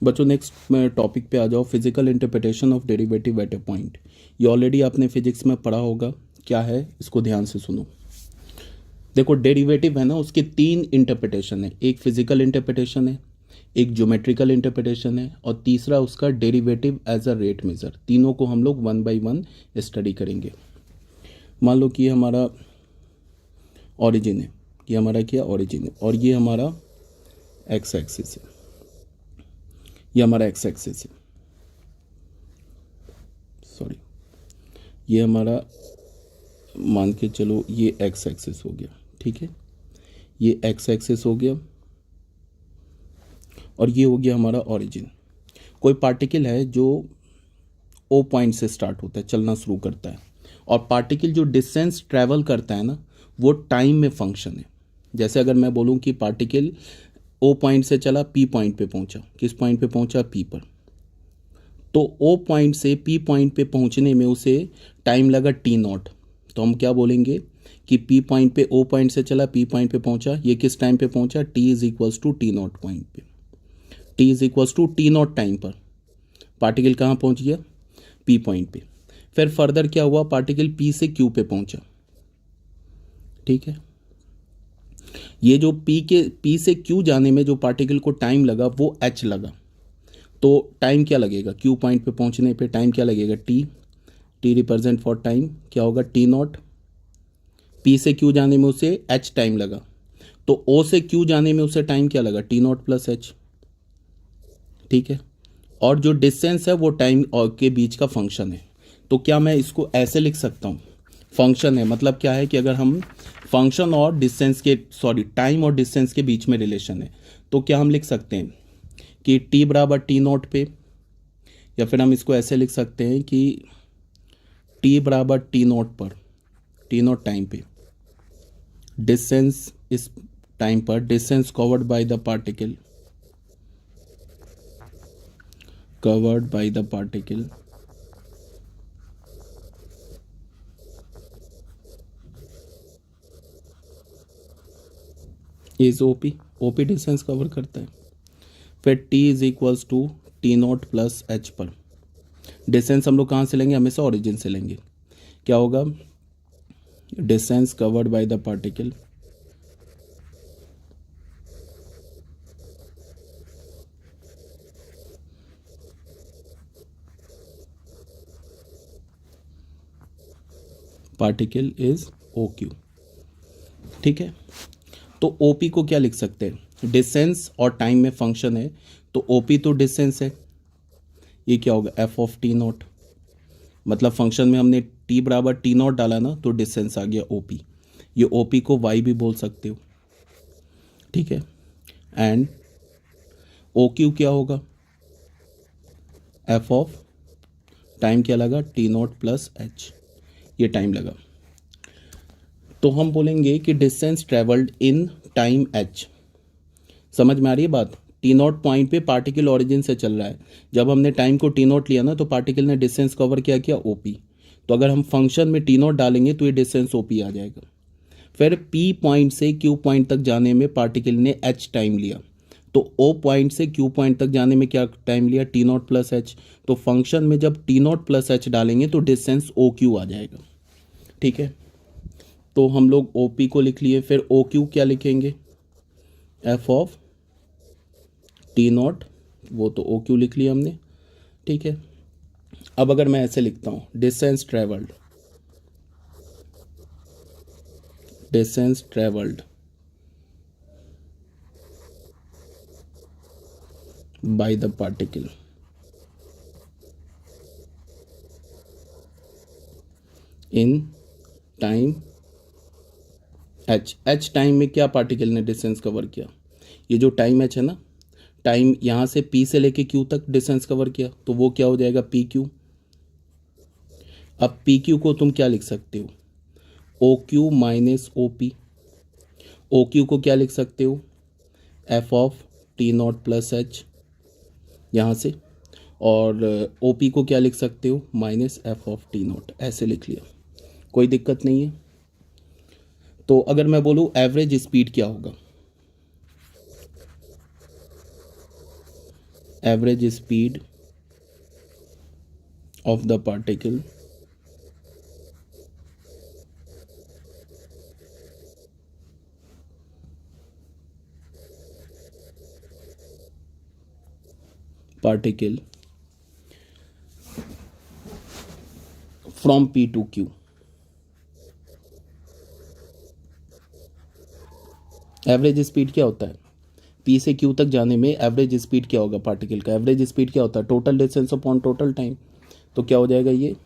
बच्चों नेक्स्ट मैं टॉपिक पे आ जाओ, physical interpretation of derivative eight A point. ये ऑलरेडी आपने फिजिक्स में पढ़ा होगा, क्या है इसको ध्यान से सुनो। देखो डेरिवेटिव है ना, उसके तीन इंटरप्रिटेशन है, एक फिजिकल इंटरप्रिटेशन है, एक ज्योमेट्रिकल इंटरप्रिटेशन है, और तीसरा उसका derivative as a rate measure. तीनों को हम लोग वन बाय वन स्टडी करेंगे। मान लो कि ये हमारा ऑरिजिन है, ये हमारा क्या ऑरिजिन है, और ये हमारा एक्स एक्सिस है, ये हमारा एक्स एक्सिस है, सॉरी ये हमारा, मान के चलो ये एक्स एक्सिस हो गया, ठीक है, ये एक्स एक्सिस हो गया, और ये हो गया हमारा ओरिजिन। कोई पार्टिकल है जो ओ पॉइंट से स्टार्ट होता है, चलना शुरू करता है, और पार्टिकल जो डिस्टेंस ट्रैवल करता है ना, वो टाइम में फंक्शन है। जैसे अगर मैं बोलूँ कि पार्टिकल ओ पॉइंट से चला, पी पॉइंट पे पहुंचा, किस पॉइंट पे पहुंचा, पी पर, तो ओ पॉइंट से पी पॉइंट पे पहुंचने में उसे टाइम लगा टी नॉट। तो हम क्या बोलेंगे कि पी पॉइंट पे, ओ पॉइंट से चला, पी पॉइंट पे पहुंचा, ये किस टाइम पे पहुंचा, t is equals to T naught point पे, t is equals to T naught time पर पार्टिकल कहाँ पहुंच गया, पी पॉइंट पे। फिर फर्दर क्या हुआ, पार्टिकल पी से क्यू पे पहुंचा, ठीक है। ये जो पी से क्यू जाने में जो पार्टिकल को टाइम लगा वो एच लगा, तो टाइम क्या लगेगा, क्यू पॉइंट पे पहुंचने पे टाइम क्या लगेगा, T, T represent for time, क्या होगा टी नॉट। पी से क्यू जाने में उसे एच टाइम लगा, तो ओ से क्यू जाने में उसे टाइम क्या लगा, टी नॉट प्लस एच, ठीक है। और जो डिस्टेंस है वो टाइम और के बीच का फंक्शन है। तो क्या मैं इसको ऐसे लिख सकता हूँ, फंक्शन है मतलब क्या है कि अगर हम फंक्शन और डिस्टेंस के, सॉरी टाइम और डिस्टेंस के बीच में रिलेशन है, तो क्या हम लिख सकते हैं कि टी बराबर टी नॉट पे, या फिर हम इसको ऐसे लिख सकते हैं कि टी बराबर टी नॉट पर, टी नॉट टाइम पे, डिस्टेंस इस टाइम पर, distance covered by the particle, covered by the particle is OP, OP distance cover करता है। फिर T is equals to T naught plus H पर, डिस्टेंस हम लोग कहाँ से लेंगे, हमेशा ओरिजिन से लेंगे। क्या होगा, distance covered by the particle particle is O Q, ठीक है। तो OP को क्या लिख सकते हैं, डिस्टेंस और टाइम में फंक्शन है, तो OP तो डिस्टेंस है, ये क्या होगा एफ ऑफ टी नॉट, मतलब फंक्शन में हमने टी बराबर टी नॉट डाला ना, तो डिस्टेंस आ गया OP। ये OP को y भी बोल सकते हो, ठीक है। एंड OQ क्या होगा, एफ ऑफ टाइम क्या लगा, टी नॉट प्लस एच, ये टाइम लगा। तो हम बोलेंगे कि distance travelled in time H. समझ में आ रही है बात, टी नॉट पॉइंट पे पार्टिकल ओरिजिन से चल रहा है, जब हमने टाइम को टी नॉट लिया ना, तो पार्टिकल ने डिस्टेंस कवर किया क्या, OP। तो अगर हम फंक्शन में टी नॉट डालेंगे तो ये डिस्टेंस OP आ जाएगा। फिर P पॉइंट से Q पॉइंट तक जाने में पार्टिकल ने H टाइम लिया, तो O पॉइंट से Q पॉइंट तक जाने में क्या टाइम लिया, टी नॉट प्लस एच। तो फंक्शन में जब टी नॉट प्लस एच डालेंगे तो डिस्टेंस OQ आ जाएगा, ठीक है। तो हम लोग OP को लिख लिए, फिर OQ क्या लिखेंगे, एफ ऑफ टी नॉट, वो तो OQ लिख लिया हमने, ठीक है। अब अगर मैं ऐसे लिखता हूँ, distance travelled, distance travelled by the particle in time H time में क्या पार्टिकल ने डिस्टेंस कवर किया, ये जो टाइम एच है ना, टाइम यहाँ से P से लेके Q तक डिस्टेंस कवर किया, तो वो क्या हो जाएगा PQ। अब PQ को तुम क्या लिख सकते हो, OQ माइनस OP। OQ को क्या लिख सकते हो, F of T naught plus H यहाँ से, और OP को क्या लिख सकते हो, minus F of T not, ऐसे लिख लिया, कोई दिक्कत नहीं है। तो अगर मैं बोलूँ एवरेज स्पीड क्या होगा, average speed of the particle from P to Q। Average speed क्या होता है? P से Q तक जाने में एवरेज स्पीड क्या होगा पार्टिकल का? एवरेज स्पीड क्या होता है? Total distance upon total time. तो क्या हो जाएगा? ये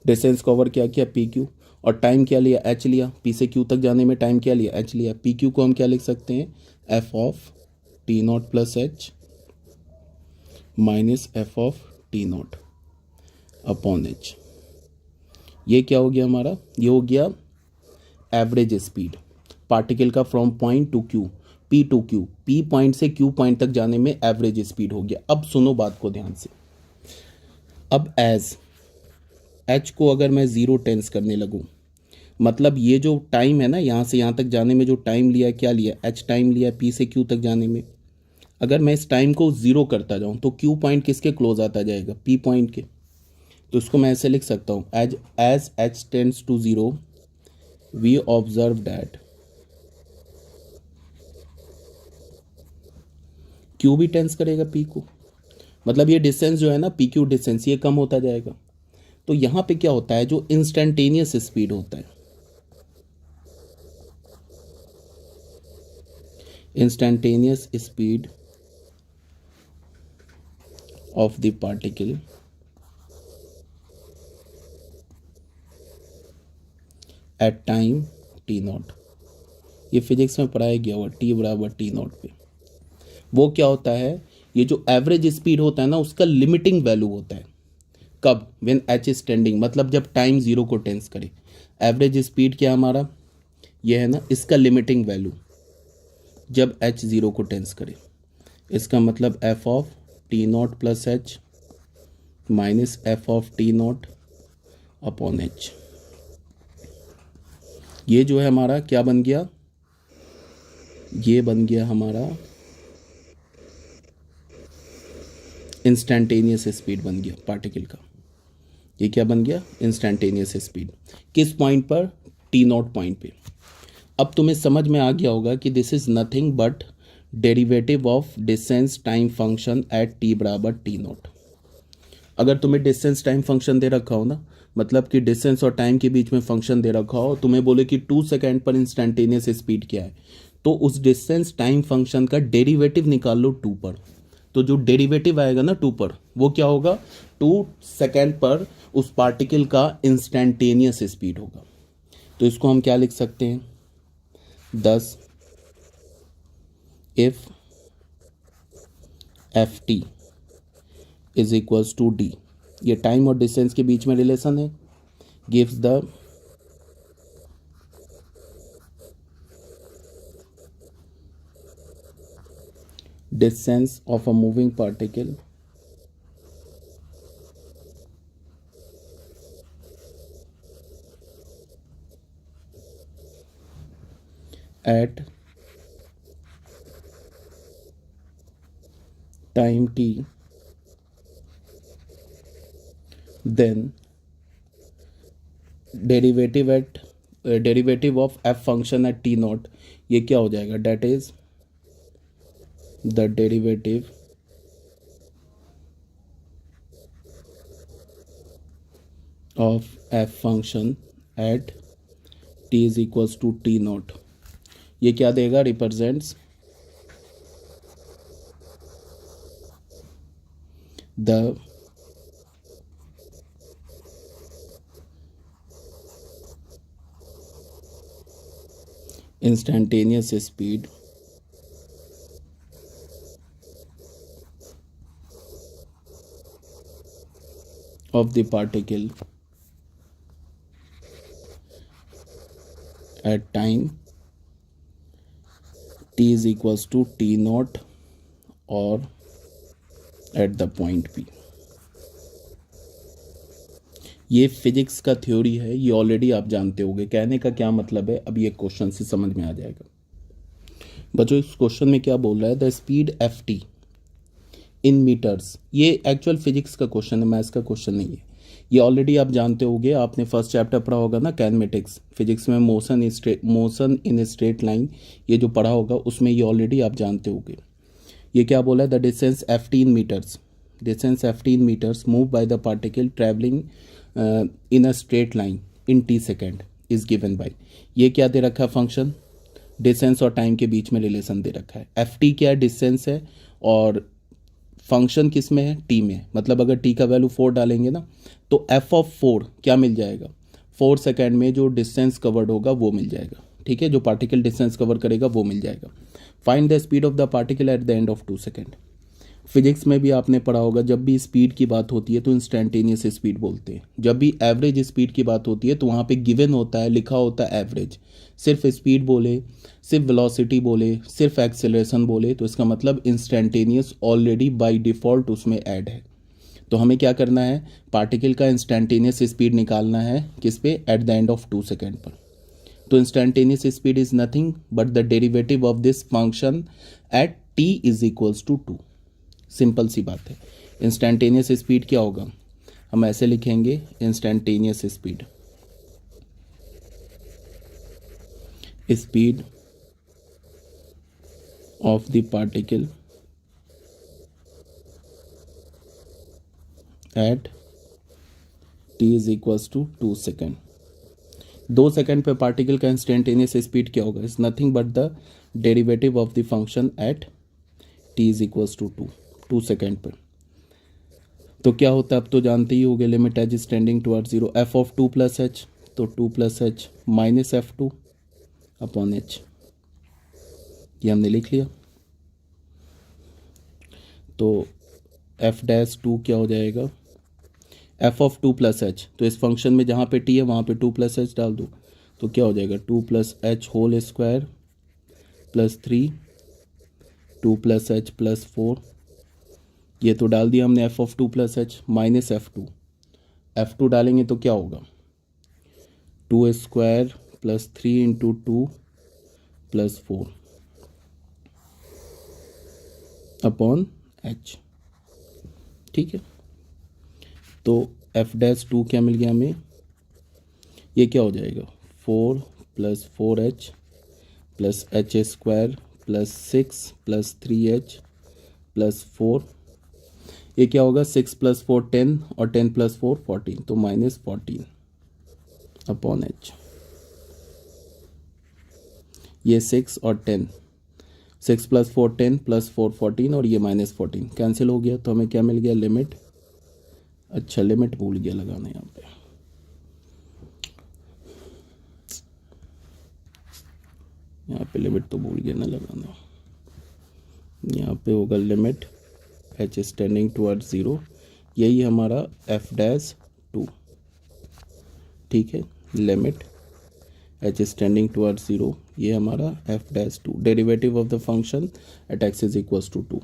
डिस्टेंस कवर क्या किया? PQ। और टाइम क्या लिया? H लिया। P से Q तक जाने में टाइम क्या लिया? H लिया। PQ को हम क्या लिख सकते हैं? F of T0 plus H minus F of T0 upon H। ये क्या हो गया हमारा? ये हो गया एवरेज स्पीड पार्टिकल का from point to Q, P to Q, P point से Q पॉइंट तक जाने में एवरेज स्पीड हो गया। अब सुनो बात को ध्यान से। अब एज H को अगर मैं ज़ीरो टेंस करने लगूँ, मतलब ये जो टाइम है ना, यहाँ से यहाँ तक जाने में जो टाइम लिया, क्या लिया? H टाइम लिया P से Q तक जाने में। अगर मैं इस टाइम को ज़ीरो करता जाऊँ तो Q पॉइंट किसके क्लोज आता जाएगा? P पॉइंट के। तो इसको मैं ऐसे लिख सकता हूँ, as H tends to zero we observe that Q भी टेंस करेगा P को। मतलब ये डिस्टेंस जो है ना, PQ डिस्टेंस, ये कम होता जाएगा। तो यहाँ पे क्या होता है? जो इंस्टेंटेनियस स्पीड होता है, instantaneous speed of the particle at time T0, ये फिजिक्स में पढ़ाया गया हुआ, T बराबर T0 पे। वो क्या होता है? ये जो एवरेज स्पीड होता है ना, उसका लिमिटिंग वैल्यू होता है। कब? व्हेन H इज टेंडिंग, मतलब जब टाइम ज़ीरो को टेंस करे। एवरेज स्पीड क्या हमारा? ये है ना, इसका लिमिटिंग वैल्यू जब H ज़ीरो को टेंस करे। इसका मतलब F of T0 plus H minus F of T0 upon H। ये जो है हमारा क्या बन गया? ये बन गया हमारा इंस्टेंटेनियस स्पीड बन गया पार्टिकल का। ये क्या बन गया? Instantaneous speed. किस पॉइंट पर? T0 पॉइंट पे। अब तुम्हें समझ में आ गया होगा कि this is nothing but derivative of distance time function at T बराबर T0। अगर तुम्हें डिस्टेंस टाइम फंक्शन दे रखा हो ना, मतलब कि डिस्टेंस और टाइम के बीच में फंक्शन दे रखा हो, तुम्हें बोले कि 2 सेकेंड पर इंस्टेंटेनियस स्पीड क्या है, तो उस डिस्टेंस टाइम फंक्शन का डेरिवेटिव निकाल लो 2 पर। तो जो डेरिवेटिव आएगा ना 2 पर, वो क्या होगा? 2 सेकेंड पर उस पार्टिकल का इंस्टेंटेनियस स्पीड होगा। तो इसको हम क्या लिख सकते हैं? 10 if Ft is equals to D, ये टाइम और डिस्टेंस के बीच में रिलेशन है, gives the distance of a moving particle at time T, then derivative of F function at T0, ये क्या हो जाएगा? That is the derivative of F function at T is equals to T0। ये क्या देगा? Represents the instantaneous speed of the particle at time T is equals to T0 or at the point P। ये physics का theory है, ये already आप जानते होंगे। कहने का क्या मतलब है, अब ये क्वेश्चन से समझ में आ जाएगा। बच्चों, इस क्वेश्चन में क्या बोल रहा है? The speed Ft in metres, ये एक्चुअल फिजिक्स का क्वेश्चन है, मैथ्स का क्वेश्चन नहीं है। ये ऑलरेडी आप जानते होंगे, आपने फर्स्ट चैप्टर पढ़ा होगा ना कैलमेटिक्स, फिजिक्स में मोशन इन स्ट्रेट लाइन, ये जो पढ़ा होगा उसमें ये ऑलरेडी आप जानते होंगे। ये क्या बोला है, the distance 15 metres, distance 15 metres move by the particle travelling in a straight line in T second is given by, ये क्या दे रखा है फंक्शन, डिस्टेंस और टाइम के बीच में रिलेशन दे रखा है। एफ टी क्या डिस्टेंस है और फंक्शन किस में है, टी में, मतलब अगर टी का वैल्यू 4 डालेंगे ना तो एफ ऑफ 4 क्या मिल जाएगा, 4 सेकेंड में जो डिस्टेंस कवर्ड होगा वो मिल जाएगा, ठीक है, जो पार्टिकल डिस्टेंस कवर करेगा वो मिल जाएगा। Find the speed of the particle eight the end of 2 second. Physics में भी आपने पढ़ा होगा, जब भी स्पीड की बात होती है तो इंस्टेंटेनियस स्पीड बोलते हैं, जब भी एवरेज स्पीड की बात होती है तो वहाँ पे गिवन होता है, लिखा होता है एवरेज। सिर्फ स्पीड बोले, सिर्फ वेलोसिटी बोले, सिर्फ एक्सेलरेशन बोले तो इसका मतलब इंस्टेंटेनियस ऑलरेडी बाय डिफ़ॉल्ट उसमें ऐड है। तो हमें क्या करना है, पार्टिकल का इंस्टेंटेनियस स्पीड निकालना है किस पे, at the end of 2 second पर। तो instantaneous speed is nothing but the derivative of this function at t is equals to 2। Simple सी बात है। इंस्टेंटेनियस स्पीड क्या होगा, हम ऐसे लिखेंगे, instantaneous speed, speed of the particle at t is equals to 2 second. 2 second पे particle का इंस्टेंटेनियस स्पीड क्या होगा, is nothing but the derivative of the function at t is equals to 2 second पर। तो क्या होता है, अब तो जानते ही होंगे, limit H is tending towards 0, F of 2 plus h, तो 2 plus H minus F 2 upon H, ये हमने लिख लिया। तो एफ डैश 2 क्या हो जाएगा, एफ ऑफ 2 प्लस एच, तो इस फंक्शन में जहाँ पे टी है वहाँ पे 2 प्लस एच डाल दो, तो क्या हो जाएगा 2 plus H whole square plus 3, 2 plus H plus 4, ये तो डाल दिया हमने F of 2 plus H minus F two डालेंगे तो क्या होगा, 2 square plus 3 into 2 plus 4 upon H, ठीक है। तो एफ डैश 2 क्या मिल गया हमें, ये क्या हो जाएगा 4 plus 4h plus H square plus 6 plus 3h plus 4, ये क्या होगा 6 प्लस 4 10 और 10 प्लस 4 14, तो माइनस 14 अपॉन एच। ये 6 और 10, 6 प्लस 4 10 प्लस 4 14 और ये माइनस 14 कैंसिल हो गया, तो हमें क्या मिल गया, लिमिट, अच्छा लिमिट भूल गया लगाना, यहाँ पे लिमिट तो भूल गया ना लगाना, यहाँ पे होगा limit H is tending towards 0, यही हमारा एफ डैश 2, ठीक है, limit H is tending towards 0, ये हमारा F dash 2, derivative of the function at X is equals to 2,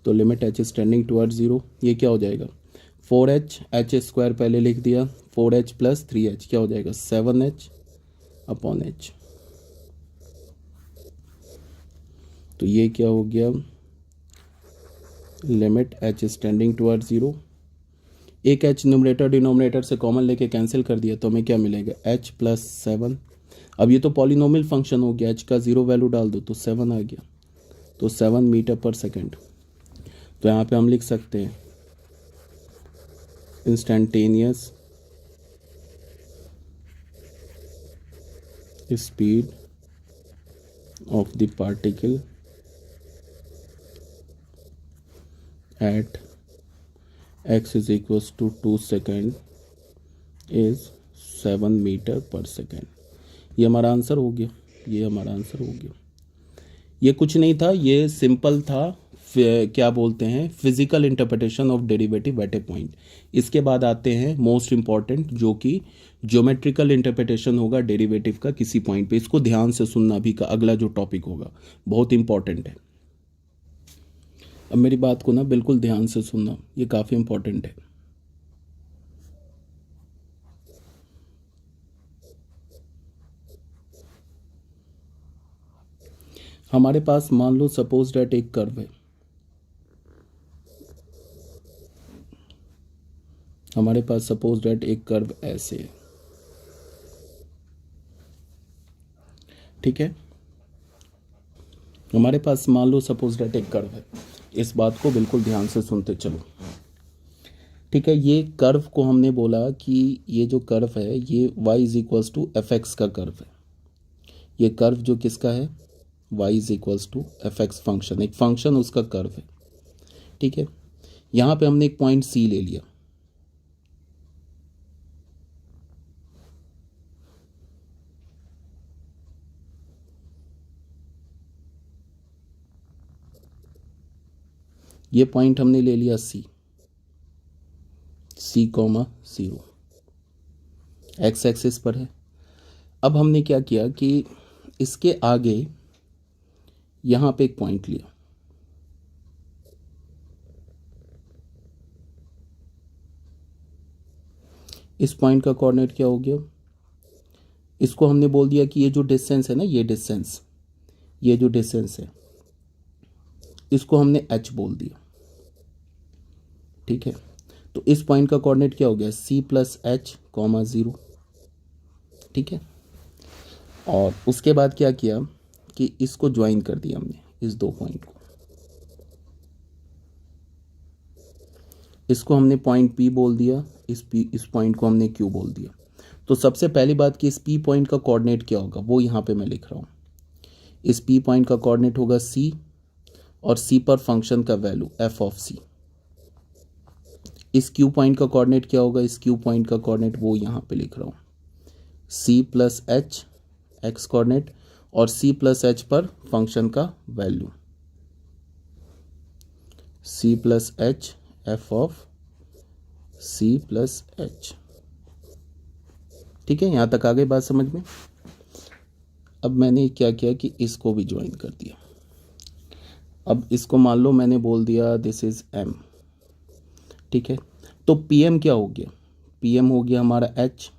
तो limit H is tending towards 0, ये क्या हो जाएगा 4h, एच स्क्वायर पहले लिख दिया, 4h प्लस 3h क्या हो जाएगा 7h अपॉन एच, तो ये क्या हो गया, limit H is tending towards 0, एक h न्यूमरेटर डिनोमिनेटर से कॉमन लेके कैंसिल कर दिया, तो हमें क्या मिलेगा h प्लस 7, अब ये तो पॉलिनोमियल फंक्शन हो गया, h का 0 वैल्यू डाल दो तो 7 आ गया, तो 7 मीटर पर सेकेंड। तो यहाँ पे हम लिख सकते हैं instantaneous speed of the particle at x is equals to 2 second is 7 metre per second. ये हमारा आंसर हो गया, ये हमारा आंसर हो गया। ये कुछ नहीं था, ये सिंपल था, क्या बोलते हैं, physical interpretation of derivative eight A point. इसके बाद आते हैं मोस्ट इंपॉर्टेंट, जो कि ज्योमेट्रिकल इंटरप्रिटेशन होगा डेरिवेटिव का किसी पॉइंट पे। इसको ध्यान से सुनना, अभी का अगला जो टॉपिक होगा बहुत इंपॉर्टेंट है। अब मेरी बात को ना बिल्कुल ध्यान से सुनना, ये काफ़ी इंपॉर्टेंट है। हमारे पास मान लो सपोज डेट एक कर्व है, हमारे पास सपोज डेट एक कर्व ऐसे है, ठीक है। हमारे पास मान लो सपोज डेट एक कर्व है, इस बात को बिल्कुल ध्यान से सुनते चलो, ठीक है। ये कर्व को हमने बोला कि ये जो कर्व है ये y is equals to F X का कर्व है। ये कर्व जो किसका है, y is equals to F X function, एक फंक्शन उसका कर्व है, ठीक है। यहाँ पे हमने एक पॉइंट C ले लिया, ये पॉइंट हमने ले लिया C, C, 0 एक्स एक्सिस पर है। अब हमने क्या किया कि इसके आगे यहाँ पे एक पॉइंट लिया, इस पॉइंट का कोऑर्डिनेट क्या हो गया, इसको हमने बोल दिया कि ये जो डिस्टेंस है ना, ये डिस्टेंस, ये जो डिस्टेंस है इसको हमने h बोल दिया, ठीक है। तो इस पॉइंट का कोऑर्डिनेट क्या हो गया, C प्लस H, 0, ठीक है। और उसके बाद क्या किया कि इसको ज्वाइन कर दिया हमने, इस दो पॉइंट को, इसको हमने पॉइंट P बोल दिया, इस पॉइंट को हमने Q बोल दिया। तो सबसे पहली बात कि इस P पॉइंट का कोऑर्डिनेट क्या होगा वो यहाँ पे मैं लिख रहा हूँ। इस P पॉइंट का कोऑर्डिनेट होगा C, और C पर फंक्शन का वैल्यू f ऑफ C। इस Q पॉइंट का कोऑर्डिनेट क्या होगा, इस Q पॉइंट का कोऑर्डिनेट वो यहाँ पे लिख रहा हूँ, C plus H x coordinate, और C प्लस H पर फंक्शन का value C plus H f of C plus H, ठीक है। यहाँ तक आ गई बात समझ में। अब मैंने क्या किया कि इसको भी ज्वाइन कर दिया। अब इसको मान लो मैंने बोल दिया दिस इज M, ठीक है। तो PM क्या हो गया, PM हो गया हमारा H,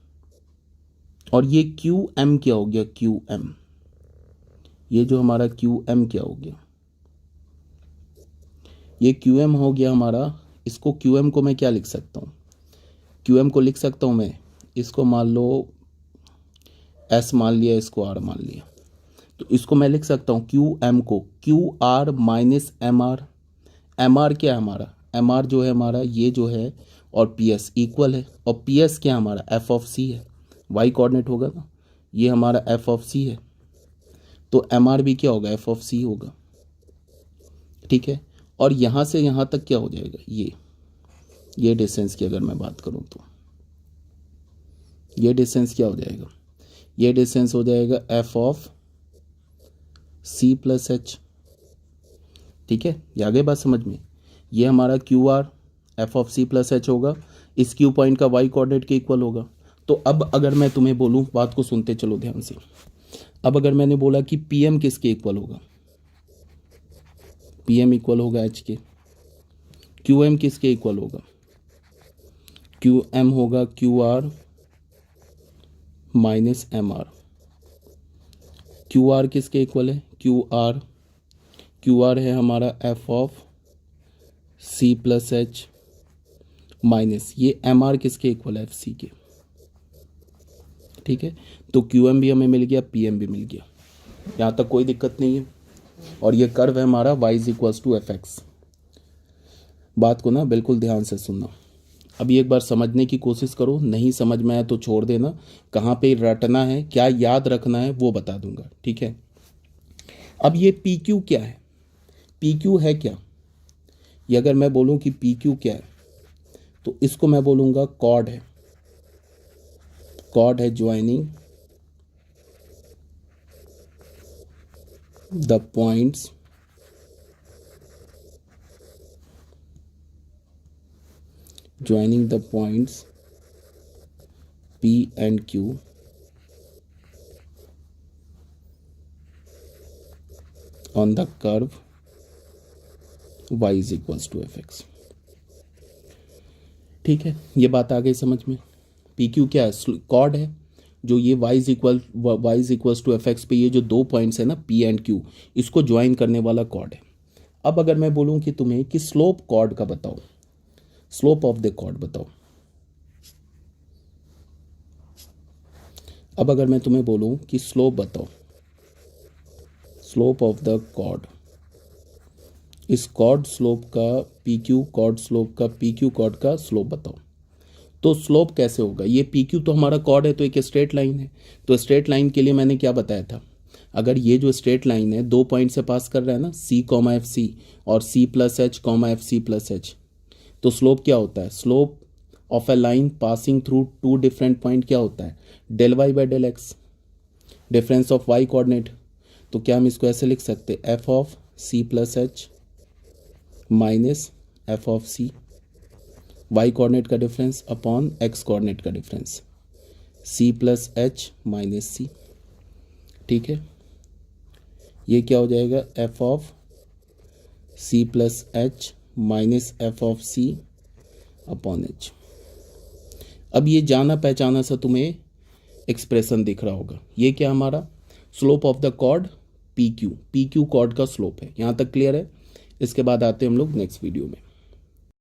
और ये QM क्या हो गया, QM, ये जो हमारा QM क्या हो गया, ये QM हो गया हमारा। इसको QM को मैं क्या लिख सकता हूँ, QM को लिख सकता हूँ मैं, इसको मान लो S मान लिया, इसको R मान लिया, तो इसको मैं लिख सकता हूँ QM को QR माइनस MR। MR क्या है हमारा, MR जो है हमारा ये जो है, और PS इक्वल है, और PS क्या है हमारा f ऑफ C है, y कोऑर्डिनेट होगा ना, ये हमारा f ऑफ C है, तो MR भी क्या होगा, f ऑफ C होगा, ठीक है। और यहाँ से यहाँ तक क्या हो जाएगा, ये डिस्टेंस की अगर मैं बात करूँ तो ये डिस्टेंस क्या हो जाएगा, ये डिस्टेंस हो जाएगा f of C plus H, ठीक है। ये आगे बात समझ में। ये हमारा QR f of C plus H होगा, इस Q पॉइंट का y कोऑर्डिनेट के इक्वल होगा। तो अब अगर मैं तुम्हें बोलूँ, बात को सुनते चलो ध्यान से, अब अगर मैंने बोला कि PM किसके इक्वल होगा, PM इक्वल होगा H के, QM किसके इक्वल होगा, QM होगा QR माइनस MR। QR किसके इक्वल है, QR है हमारा f of C plus H minus ये MR किसके इक्वल है, FC के, ठीक है। तो QM भी हमें मिल गया, PM भी मिल गया, यहाँ तक कोई दिक्कत नहीं है। और ये कर्व है हमारा y is equals to FX। बात को ना बिल्कुल ध्यान से सुनना। अभी एक बार समझने की कोशिश करो, नहीं समझ में आया तो छोड़ देना, कहाँ पे रटना है, क्या याद रखना है वो बता दूंगा, ठीक है। अब ये PQ क्या है, PQ है क्या, ये अगर मैं बोलूँ कि PQ क्या है तो इसको मैं बोलूँगा कॉर्ड है, कॉर्ड है joining the points P and Q on the curve y is equals to fx, ठीक है। ये बात आ गई समझ में। PQ क्या है, कॉर्ड है, जो ये y is equals to fx पे ये जो दो पॉइंट्स है ना P एंड Q, इसको ज्वाइन करने वाला कॉर्ड है। अब अगर मैं बोलूँ कि तुम्हें कि स्लोप कॉर्ड का बताओ, स्लोप ऑफ द कॉर्ड बताओ, अब अगर मैं तुम्हें बोलूं कि स्लोप बताओ, स्लोप ऑफ द कॉर्ड, इस कॉर्ड स्लोप का पी क्यू, कॉर्ड स्लोप का पी क्यू कॉर्ड का स्लोप बताओ, तो स्लोप कैसे होगा? ये पी क्यू तो हमारा कॉर्ड है, तो एक स्ट्रेट लाइन है, तो स्ट्रेट लाइन के लिए मैंने क्या बताया था, अगर ये जो स्ट्रेट लाइन है 2 पॉइंट से पास कर रहा है ना, सी कॉमा एफ सी और c plus h comma f c plus h, तो स्लोप क्या होता है? Slope of a line passing through 2 different point क्या होता है? Del y by del x, difference of y coordinate. तो क्या हम इसको ऐसे लिख सकते, f of C plus H minus F of c, y coordinate का डिफरेंस अपॉन एक्स कोऑर्डिनेट का difference, c plus H minus c. ठीक है, ये क्या हो जाएगा, F of C plus H minus F of C upon H. अब ये जाना पहचाना सा तुम्हें एक्सप्रेशन दिख रहा होगा, ये क्या हमारा slope of the chord P Q, P Q chord का स्लोप है। यहाँ तक क्लियर है? इसके बाद आते हैं हम लोग नेक्स्ट वीडियो में।